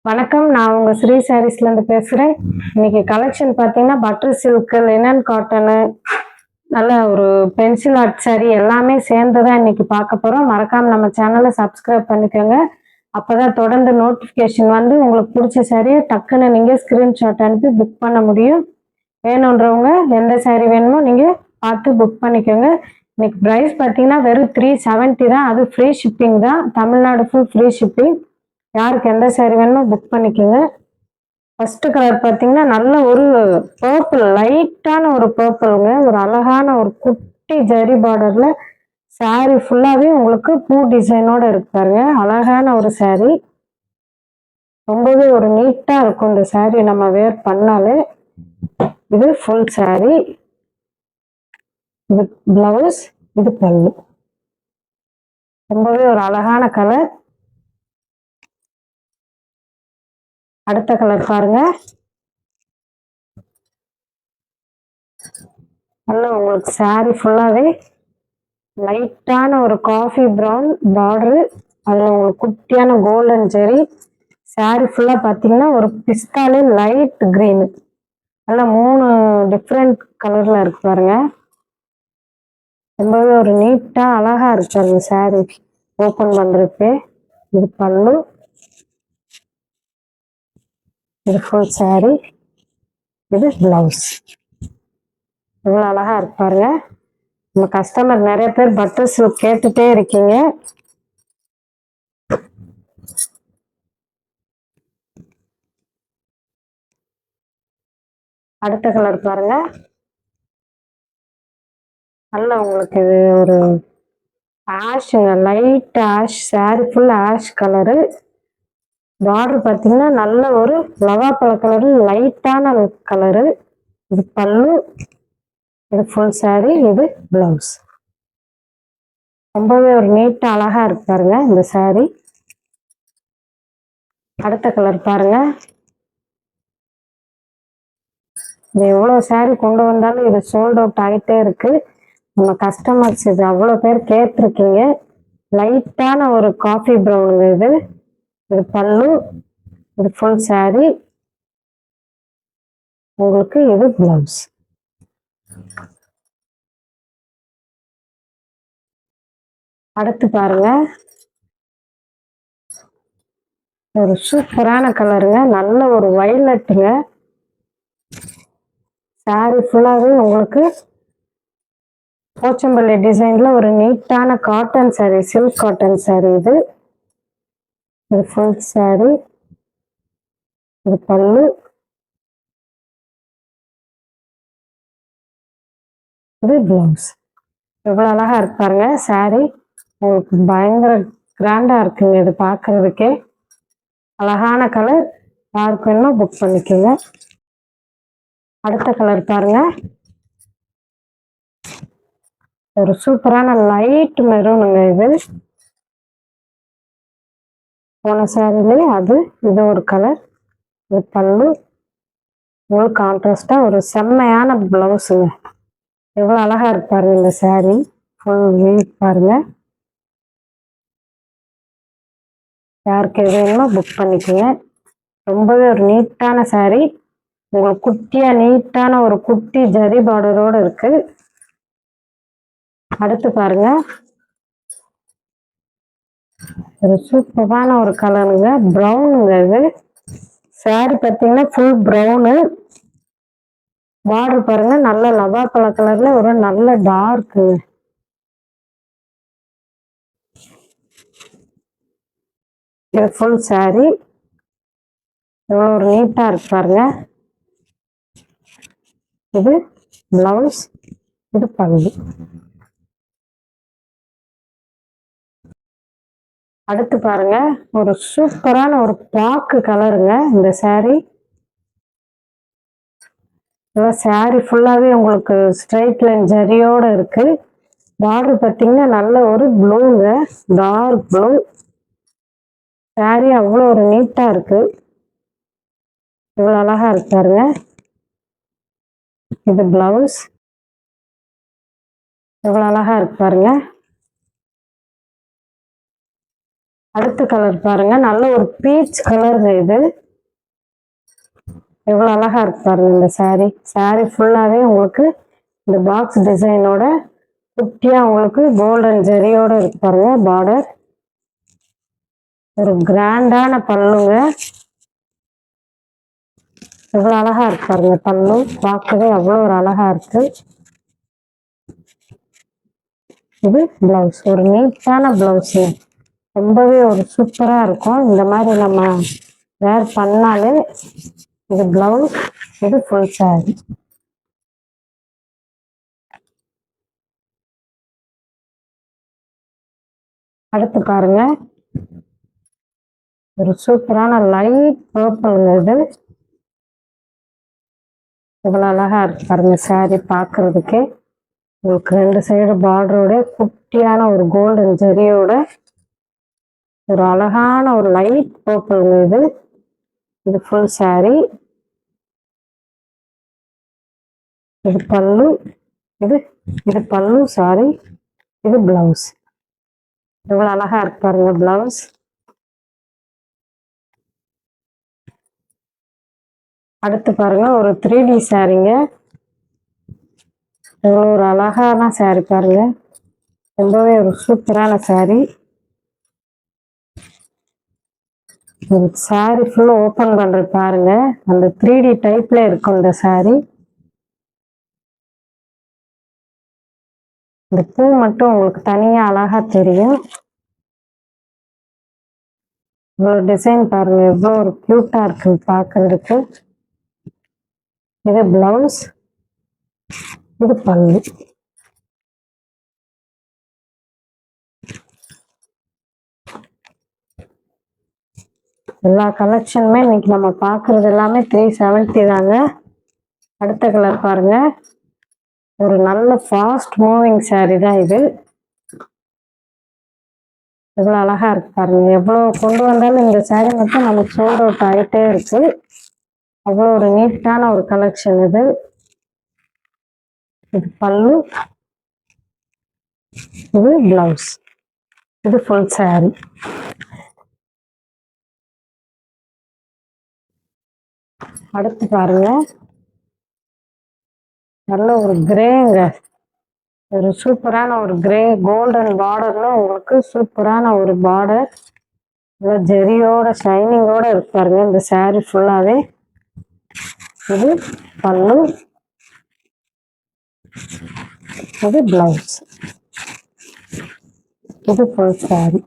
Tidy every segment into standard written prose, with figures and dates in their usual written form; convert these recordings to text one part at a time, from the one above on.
வணக்கம். நான் உங்க ஸ்ரீ சாரீஸ்ல இருந்து பேசுறேன். இன்னைக்கு கலெக்ஷன் பார்த்தீங்கன்னா பட்டர் சில்க், லினன் காட்டனு, நல்ல ஒரு பென்சில் ஆர்ட் சாரி எல்லாமே சேர்ந்து தான் இன்னைக்கு பார்க்க போறோம். மறக்காம நம்ம சேனலை சப்ஸ்கிரைப் பண்ணிக்கோங்க. அப்பதான் தொடர்ந்து நோட்டிஃபிகேஷன் வந்து உங்களுக்கு பிடிச்ச சாரியை டக்குன்னு நீங்க ஸ்கிரீன்ஷாட் அனுப்பி புக் பண்ண முடியும். வேணுன்றவங்க எந்த சாரி வேணுமோ நீங்க பார்த்து புக் பண்ணிக்கோங்க. இன்னைக்கு ப்ரைஸ் பார்த்தீங்கன்னா வெறும் 370 தான். அது ஃப்ரீ ஷிப்பிங் தான். Tamil Nadu full free shipping. யாருக்கு எந்த சாரி வேணுமோ புக் பண்ணிக்கோங்க. ஃபர்ஸ்ட் கலர் பார்த்தீங்கன்னா நல்ல ஒரு பர்பிள், லைட்டான ஒரு பர்பிள்ங்க. ஒரு அழகான ஒரு குட்டி ஜரி பார்டர்ல சாரி ஃபுல்லாவே உங்களுக்கு பூ டிசைனோட இருக்கு பாருங்க. அழகான ஒரு சாரி, ரொம்பவே ஒரு நீட்டா இருக்கும் இந்த சாரி நம்ம வேர் பண்ணாலே. இது ஃபுல் சாரி, இது பிளவுஸ், இது பல்லு. ரொம்பவே ஒரு அழகான கலர். அடுத்த கலர் பாருங்க. நல்ல உங்களுக்கு சாரி ஃபுல்லாவே லைட்டான ஒரு காஃபி ப்ரௌன் பார்டரு, அதில் உங்களுக்கு குட்டியான கோல்டன் ஜெரி. சாரி ஃபுல்லாக பார்த்தீங்கன்னா ஒரு பிஸ்தாலே லைட் க்ரீனு, நல்லா 3 டிஃப்ரெண்ட் கலரில் இருக்கு பாருங்க. ரொம்பவே ஒரு நீட்டாக அழகாக இருக்கு பாருங்க சாரி ஓப்பன் பண்ணுறதுக்கு. இது பல்லு, இது ஃபுல் சாரி, இது பிளவுஸ். இவ்வளோ அழகாக இருக்கு பாருங்க. நம்ம கஸ்டமர் நிறைய பேர் பட்டர் சில்க் கேட்டுட்டே இருக்கீங்க. அடுத்த கலர் பாருங்க. நல்ல உங்களுக்கு இது ஒரு ஆஷுங்க, light ash, sari full ash colour. Border பார்த்தீங்கன்னா நல்ல ஒரு லவாப்பழ கலரு, லைட்டான கலரு. இது பல்லு, இது ஃபுல் சாரி, இது பிளவுஸ். ரொம்பவே ஒரு நீட்டா அழகா இருக்கு பாருங்க இந்த சாரி. அடுத்த கலர் பாருங்க. இது எவ்வளோ சாரி கொண்டு வந்தாலும் இது சோல்ட் அவுட் ஆகிட்டே இருக்கு. நம்ம கஸ்டமர்ஸ் இது அவ்வளோ பேர் கேட்டிருக்கீங்க. லைட்டான ஒரு காஃபி ப்ரௌனுங்க இது. இது பல்லு, இது ஃபுல் சாரி, உங்களுக்கு இது பிளவுஸ். அடுத்து பாருங்க, ஒரு சூப்பரான கலருங்க. நல்ல ஒரு வயலட்டுங்க. சாரி ஃபுல்லாவே உங்களுக்கு போச்சம்பள்ளி டிசைன்ல ஒரு நீட்டான cotton sorry, silk cotton sorry. இது இது ஃபுல் சாரி, இது பல்லு, இது பிளவுஸ். எவ்வளவு அழகா இருக்கு பாருங்க சாரி. உங்களுக்கு பயங்கர கிராண்டா இருக்குங்க இது பார்க்கறதுக்கே. அழகான கலர். யாருக்கு வேணுமோ புக் பண்ணிக்கோங்க. அடுத்த கலர் பாருங்க. ஒரு சூப்பரான லைட் மெரூனுங்க இது. போன சாரிலே அது இது ஒரு கலர். இது பல்லு, உங்களுக்கு கான்ட்ராஸ்டா ஒரு செம்மையான பிளவுஸுங்க. எவ்வளவு அழகா இருக்கு பாருங்க இந்த சாரி. ஃபுல் வீட் பாருங்க. யாருக்கு எது வேணுமோ புக் பண்ணிக்கோங்க. ரொம்பவே ஒரு நீட்டான சாரி. உங்களுக்கு குட்டியா நீட்டான ஒரு குட்டி ஜரி பார்டரோட இருக்கு. அடுத்து பாருங்க, ஒரு சூப்பரான ஒரு கலருங்க, ப்ரௌனுங்க இது. சாரி பார்த்தீங்கன்னா ஃபுல் ப்ரௌனு. பார்டர் பாருங்க நல்ல லவாப்பழ கலர்ல ஒரு நல்ல டார்க்கு. இது ஃபுல் சாரி. எவ்வளோ ஒரு நீட்டா இருக்கு பாருங்க. இது பிளவுஸ், இது பல்லு. அடுத்து பாருங்க, ஒரு சூப்பரான ஒரு பாக்கு கலருங்க இந்த சாரி. சாரி ஃபுல்லாவே உங்களுக்கு ஸ்ட்ரைட் லைன் ஜரியோட இருக்கு. பார்டர் பார்த்தீங்கன்னா நல்ல ஒரு ப்ளூங்க, டார்க் ப்ளூ. சாரி அவ்வளோ ஒரு நீட்டா இருக்கு. இவ்வளோ அழகா இருக்கு பாருங்க. இது பிளவுஸ். எவ்வளோ அழகா இருக்கு பாருங்க. அடுத்த கலர் பாருங்க, நல்ல ஒரு பீச் கலர். இது எவ்வளவு அழகா இருக்கு பாருங்க. இந்த சாரி ஃபுல்லாவே உங்களுக்கு இந்த பாக்ஸ் டிசைனோட குட்டியா உங்களுக்கு கோல்டன் ஜெரியோட இருக்கு பாருங்க பார்டர். ஒரு கிராண்டான பல்லுங்க, எவ்வளவு அழகா இருக்கு பாருங்க. பல்லு பார்க்கவே அவ்வளோ ஒரு அழகா இருக்கு. இது பிளவுஸ், ஒரு நீட்டான பிளவுஸ், ரொம்பவே ஒரு சூப்பரா இருக்கும். இந்த மாதிரி நம்ம வேர் பண்ணாலே இது பிளவுஸ், இது ஃபுல் சாரி. அடுத்து பாருங்க, ஒரு சூப்பரான லைட் பர்பிள்ங்க. இது இவ்வளவு அழகா இருக்கு பாருங்க. சாரி பார்க்கறதுக்கே உங்களுக்கு 2 சைடு பார்டரோட குட்டியான ஒரு கோல்டன் ஜெரியோட ஒரு அழகான ஒரு லைட் பர்பிள்ங்க. இது இது ஃபுல் சாரி. இது பல்லு, இது இது பல்லு சாரி, இது பிளவுஸ். எவ்வளவு அழகா இருக்கு பாருங்க பிளவுஸ். அடுத்து பாருங்க, ஒரு 3D சாரிங்க. எவ்வளவு ஒரு அழகான சாரி பாருங்க, ரொம்பவே ஒரு சூப்பரான சாரி. சாரி ஃபுல்லா ஓபன் பண்றது பாருங்க, அந்த 3D டைப்ல இருக்கும் இந்த சாரி. இந்த பூ மட்டும் உங்களுக்கு தனியா அழகா தெரியும். இவ்வளவு டிசைன் பாருங்க, எவ்வளவு ஒரு கியூட்டா இருக்கு பாக்குறதுக்கு. இது பிளவுஸ், இது பல்லு. எல்லா கலெக்ஷனுமே இன்னைக்கு நம்ம பாக்குறது எல்லாமே 370 தாங்க. அடுத்த கலர் பாருங்க, ஒரு நல்ல ஃபாஸ்ட் மூவிங் சாரி தான் இது. எவ்வளவு அழகா இருக்கு பாருங்க. எவ்வளவு கொண்டு வந்தாலும் இந்த சாரி மட்டும் நமக்கு சோல்ட் அவுட் ஆகிட்டே இருக்கு. அவ்வளோ ஒரு நீட்டான ஒரு கலெக்ஷன் இது. இது பல்லு, இது பிளவுஸ், இது ஃபுல் சாரி. அடுத்து பாருங்க, நல்ல ஒரு கிரேங்க, ஒரு சூப்பரான ஒரு கிரே கோல்டன் பார்டர்ல உங்களுக்கு சூப்பரான ஒரு பார்டர், ஜெரியோட ஷைனிங்கோட இருக்கு பாருங்க இந்த சாரி ஃபுல்லாவே. இது பல்லு, இது பிளவுஸ், இது ஃபுல் சாரி.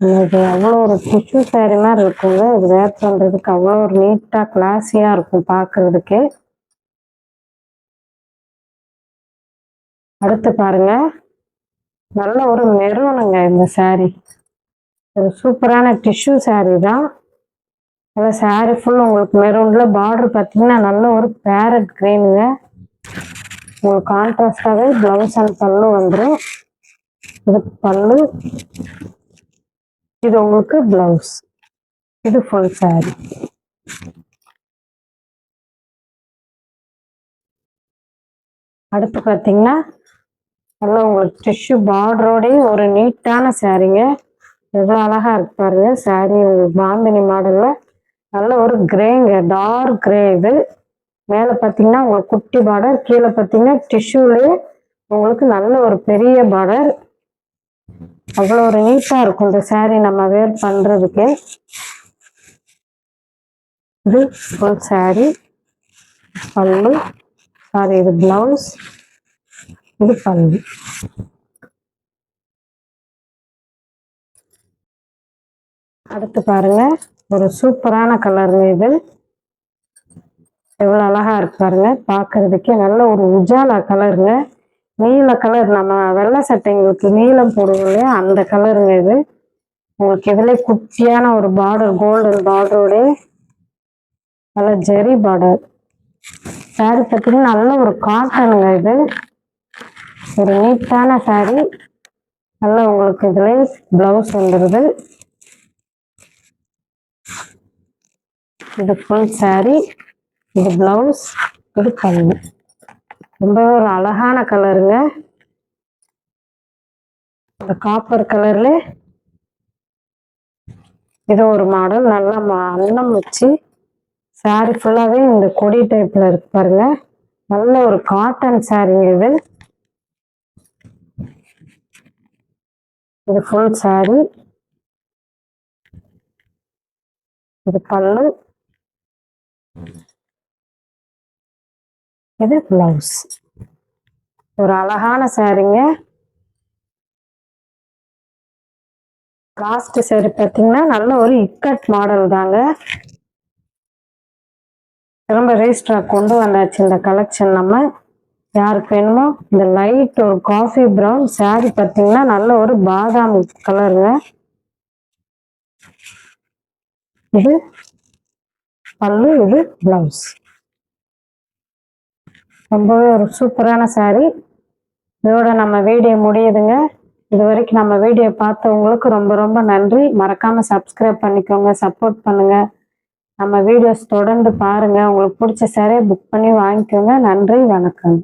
இது அவ்வளோ ஒரு டிஷ்யூ சாரி மாதிரி இருக்குங்க. இது வேர் பண்றதுக்கு அவ்வளோ ஒரு நீட்டா கிளாஸியா இருக்கும் பார்க்கறதுக்கு. அடுத்து பாருங்க, நல்ல ஒரு மெரூனுங்க இந்த சாரி. ஒரு சூப்பரான டிஷ்யூ சாரி தான். அந்த சாரி ஃபுல் உங்களுக்கு மெரூன்ல பார்டர் பார்த்தீங்கன்னா நல்ல ஒரு பேரட் கிரீனுங்க. உங்களுக்கு கான்ட்ராஸ்டாகவே பிளவுஸ் அண்ட் பல்லு வந்துடும். இது பல்லு, இது உங்களுக்கு பிளவுஸ், இது ஃபுல் சாரி. அடுத்து பார்த்தீங்கன்னா நல்ல உங்களுக்கு டிஷ்யூ பார்டரோடய ஒரு நீட்டான சாரீங்க. எவ்வளோ அழகா இருக்கு பாருங்க சாரி. உங்களுக்கு பாந்தினி மாடல்ல நல்ல ஒரு கிரேங்க, டார்க் கிரே. இது மேலே பார்த்தீங்கன்னா உங்களுக்கு குட்டி பார்டர், கீழே பார்த்தீங்கன்னா டிஷ்யூலே உங்களுக்கு நல்ல ஒரு பெரிய பார்டர். அவ்வளோ ஒரு நீட்டா இருக்கும் இந்த சாரி நம்ம வேர் பண்றதுக்கு. இது ஃபுல் சாரி, பல்லு சாரி, இது பிளவுஸ், இது பல்லு. அடுத்து பாருங்க, ஒரு சூப்பரான கலருங்க. இது எவ்வளவு அழகா இருக்கு பாருங்க பாக்குறதுக்கே. நல்ல ஒரு உஜாலா கலருங்க, நீல கலர். நம்ம வெள்ளை சட்டைங்களுக்கு நீலம் போடுவோம் இல்லையா, அந்த கலருங்க இது. உங்களுக்கு இதுல குட்டியான ஒரு பார்டர், கோல்டன் பார்டரோட நல்ல ஜெரி பார்டர். சாரி பார்த்தீங்கன்னா நல்ல ஒரு காட்டனுங்க. இது ஒரு நீட்டான சாரி. நல்ல உங்களுக்கு இதுல பிளவுஸ் வந்துடுது. இது ஃபுல் சாரி, இது பிளவுஸ், இது பல்லு. ரொம்பவே ஒரு அழகான கலருங்க. இந்த காப்பர் கலர்ல இது ஒரு மாடல், நல்லா அன்னம் வச்சு saree ஃபுல்லாவே இந்த கொடி டைப்ல இருக்கு பாருங்க. நல்ல ஒரு காட்டன் saree இது. இது ஃபுல் saree. இது பல்லு, இது பிளவுஸ். ஒரு அழகான சாரீங்க. லாஸ்ட் saree பார்த்தீங்கன்னா நல்ல ஒரு இக்கட் மாடல் தாங்க. திரும்ப ரீஸ்டாக் கொண்டு வந்தாச்சு இந்த கலெக்ஷன். நம்ம யாருக்கு வேணுமோ இந்த லைட் ஒரு காஃபி ப்ரௌன் saree பார்த்தீங்கன்னா நல்ல ஒரு பாதாம் கலருங்க. இது பல்லு, இது பிளவுஸ். ரொம்பவே ஒரு சூப்பரான saree. இதோட நம்ம வீடியோ முடியுதுங்க. இது வரைக்கும் நம்ம வீடியோ பார்த்தவங்களுக்கு ரொம்ப ரொம்ப நன்றி. மறக்காம சப்ஸ்கிரைப் பண்ணிக்கோங்க, சப்போர்ட் பண்ணுங்க. நம்ம வீடியோஸ் தொடர்ந்து பாருங்க. உங்களுக்கு பிடிச்ச saree புக் பண்ணி வாங்கிக்கோங்க. நன்றி, வணக்கம்.